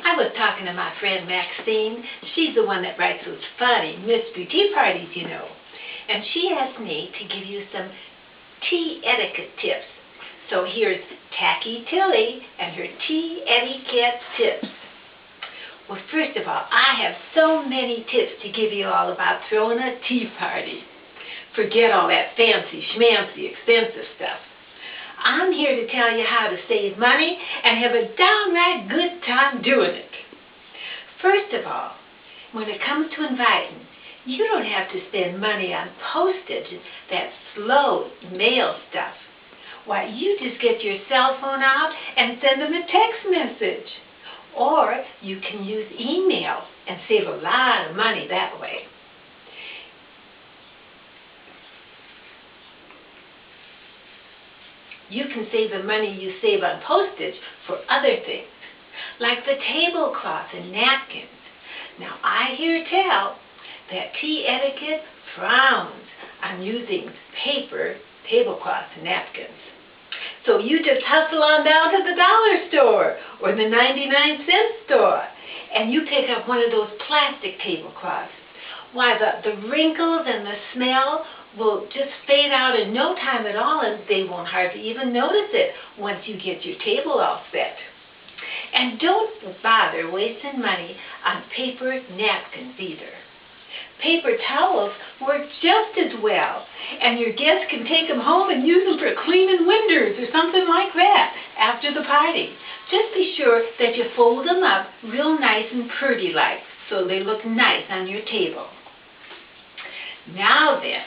I was talking to my friend Maxine. She's the one that writes those funny mystery tea parties, you know. And she asked me to give you some tea etiquette tips. So here's Tacky Tilly and her tea etiquette tips. Well, first of all, I have so many tips to give you all about throwing a tea party. Forget all that fancy, schmancy, expensive stuff. I'm here to tell you how to save money and have a downright good time doing it. First of all, when it comes to inviting, you don't have to spend money on postage, that slow mail stuff. Why, you just get your cell phone out and send them a text message. Or you can use email and save a lot of money that way. You can save the money you save on postage for other things, like the tablecloth and napkins. Now, I hear tell that tea etiquette frowns on using paper tablecloths and napkins. So you just hustle on down to the dollar store or the 99-cent store and you pick up one of those plastic tablecloths. Why, the wrinkles and the smell will just fade out in no time at all, and they won't hardly even notice it once you get your table all set. And don't bother wasting money on paper napkins either. Paper towels work just as well, and your guests can take them home and use them for cleaning windows or something like that after the party. Just be sure that you fold them up real nice and pretty-like so they look nice on your table. Now then,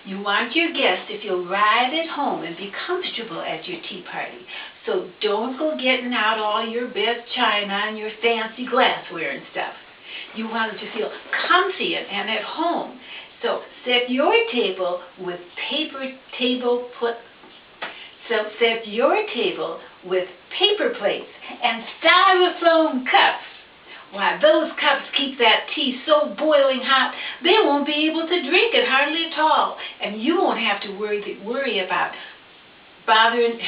you want your guests to feel right at home and be comfortable at your tea party. So don't go getting out all your best china and your fancy glassware and stuff. You want them to feel comfy and at home. So set your table with paper plates and styrofoam cups. Why, those cups keep that tea so boiling hot, they won't be able to drink it hardly at all. And you won't have to worry about bothering.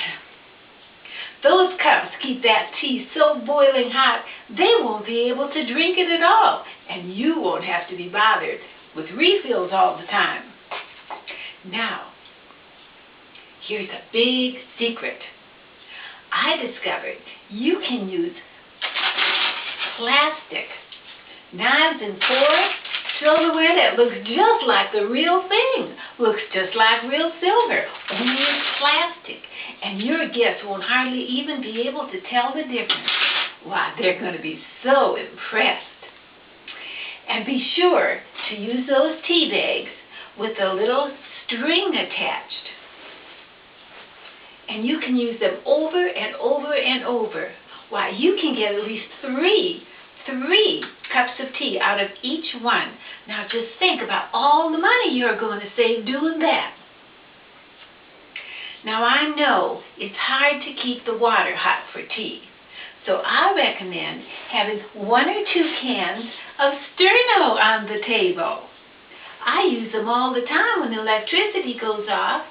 Those cups keep that tea so boiling hot, they won't be able to drink it at all. And you won't have to be bothered with refills all the time. Now, here's a big secret. I discovered you can use plastic knives and forks, silverware that looks just like the real thing, looks just like real silver, only it's plastic, and your guests won't hardly even be able to tell the difference. Why, they're going to be so impressed. And be sure to use those tea bags with a little string attached. And you can use them over and over and over. Why, you can get at least three cups of tea out of each one. Now just think about all the money you're going to save doing that. Now I know it's hard to keep the water hot for tea. So I recommend having 1 or 2 cans of sterno on the table. I use them all the time when the electricity goes off.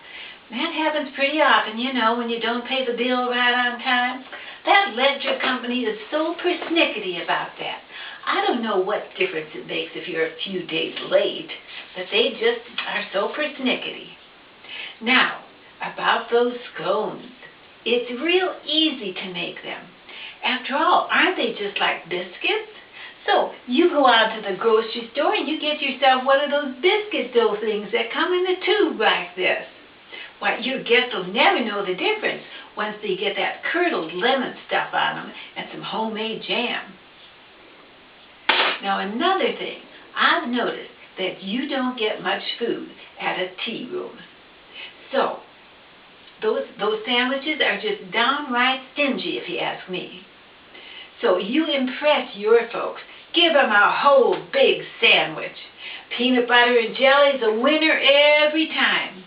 That happens pretty often, you know, when you don't pay the bill right on time. That electric company is so persnickety about that. I don't know what difference it makes if you're a few days late, but they just are so persnickety. Now, about those scones. It's real easy to make them. After all, aren't they just like biscuits? So you go out to the grocery store and you get yourself one of those biscuit dough things that come in a tube like this. Why, your guests will never know the difference once they get that curdled lemon stuff on them and some homemade jam. Now another thing, I've noticed that you don't get much food at a tea room. So those sandwiches are just downright stingy if you ask me. So you impress your folks. Give them a whole big sandwich. Peanut butter and jelly's a winner every time.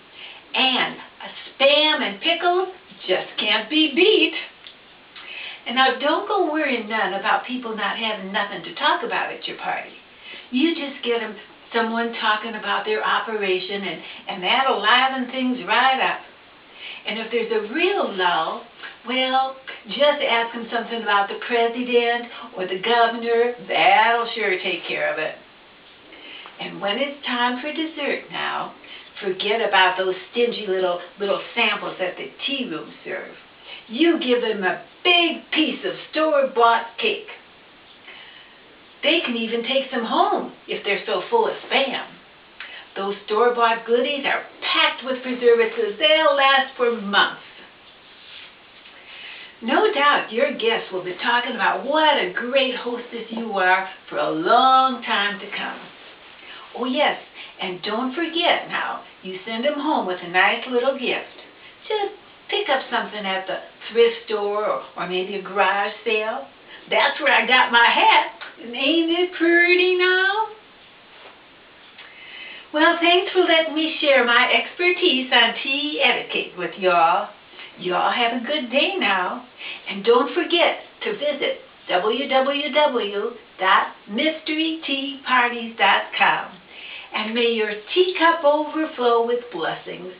And a Spam and pickles just can't be beat. And now don't go worrying none about people not having nothing to talk about at your party. You just get someone talking about their operation and that'll liven things right up. And if there's a real lull, well, just ask them something about the president or the governor. That'll sure take care of it. And when it's time for dessert now, forget about those stingy little samples that the tea room serve. You give them a big piece of store-bought cake. They can even take some home if they're so full of spam. Those store-bought goodies are packed with preservatives. They'll last for months. No doubt your guests will be talking about what a great hostess you are for a long time to come. Oh yes, and don't forget now, you send them home with a nice little gift. Just pick up something at the thrift store or maybe a garage sale. That's where I got my hat. And ain't it pretty now? Well, thanks for letting me share my expertise on tea etiquette with y'all. Y'all have a good day now. And don't forget to visit www.mysteryteaparties.com. And may your teacup overflow with blessings.